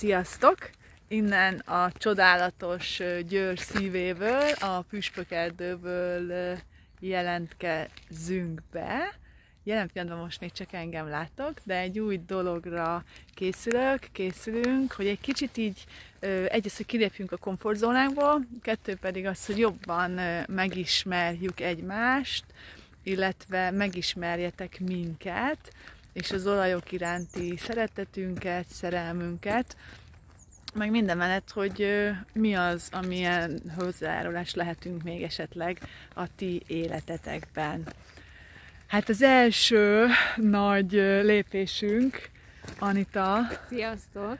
Sziasztok! Innen a csodálatos Győr szívéből, a püspökerdőből jelentkezünk be. Jelen pillanatban most még csak engem látok, de egy új dologra készülünk, hogy egy kicsit így egyrészt, hogy kilépjünk a komfortzónánkból, kettő pedig az, hogy jobban megismerjük egymást, illetve megismerjetek minket, és az olajok iránti szeretetünket, szerelmünket, meg minden mellett, hogy mi az, amilyen hozzájárulás lehetünk még esetleg a ti életetekben. Hát az első nagy lépésünk, Anita. Sziasztok!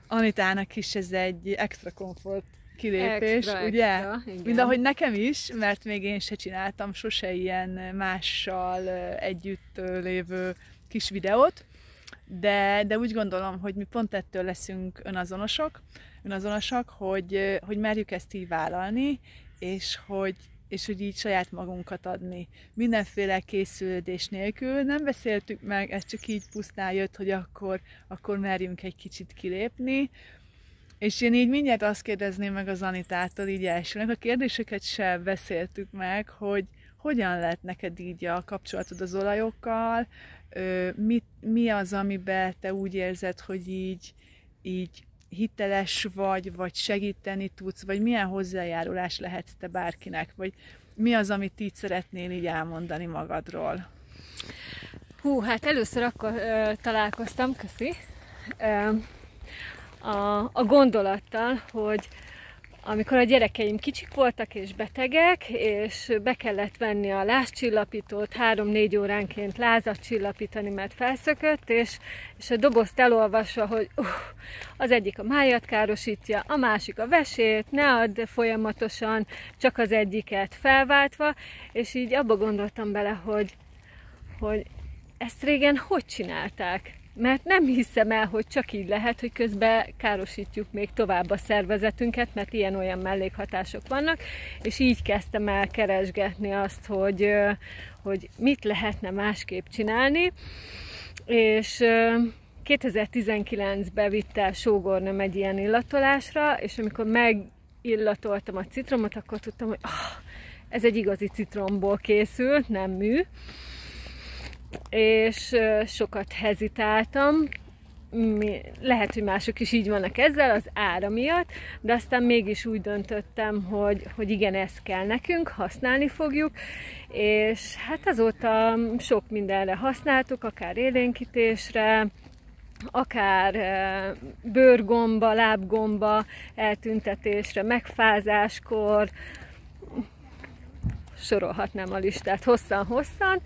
Anitának is ez egy extra komfort kilépés, extra, ugye? Extra, mind ahogy nekem is, mert még én se csináltam sose ilyen mással együtt lévő kis videót, de úgy gondolom, hogy mi pont ettől leszünk önazonosak, hogy merjük ezt így vállalni, és hogy így saját magunkat adni. Mindenféle készülődés nélkül, nem beszéltük meg, ez csak így pusztán jött, hogy akkor merjünk egy kicsit kilépni. És én így mindjárt azt kérdezném meg az Anitától így elsőnek, a kérdéseket sem beszéltük meg, hogy hogyan lett neked így a kapcsolatod az olajokkal, mi az, amiben te úgy érzed, hogy így hiteles vagy segíteni tudsz, vagy milyen hozzájárulás lehetsz te bárkinek, vagy mi az, amit így szeretnél így elmondani magadról? Hát először akkor találkoztam, köszi, a gondolattal, hogy amikor a gyerekeim kicsik voltak és betegek, és be kellett venni a lázcsillapítót, 3-4 óránként lázat csillapítani, mert felszökött, és a dobozt elolvasva, hogy az egyik a májat károsítja, a másik a vesét, ne add folyamatosan, csak az egyiket felváltva, és így abba gondoltam bele, hogy ezt régen hogy csinálták? Mert nem hiszem el, hogy csak így lehet, hogy közben károsítjuk még tovább a szervezetünket, mert ilyen-olyan mellékhatások vannak, és így kezdtem el keresgetni azt, hogy mit lehetne másképp csinálni, és 2019-ben vitt el sógornőm egy ilyen illatolásra, és amikor megillatoltam a citromot, akkor tudtam, hogy ez egy igazi citromból készült, nem mű, és sokat hezitáltam, lehet, hogy mások is így vannak ezzel az ára miatt, de aztán mégis úgy döntöttem, hogy igen, ez kell nekünk, használni fogjuk, és hát azóta sok mindenre használtuk, akár élénkítésre, akár bőrgomba, lábgomba eltüntetésre, megfázáskor, sorolhatnám a listát hosszan-hosszan,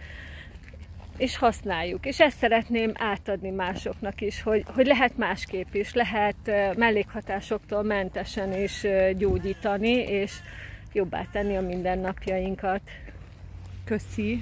és használjuk. És ezt szeretném átadni másoknak is, hogy lehet másképp is, lehet mellékhatásoktól mentesen is gyógyítani, és jobbá tenni a mindennapjainkat. Köszi!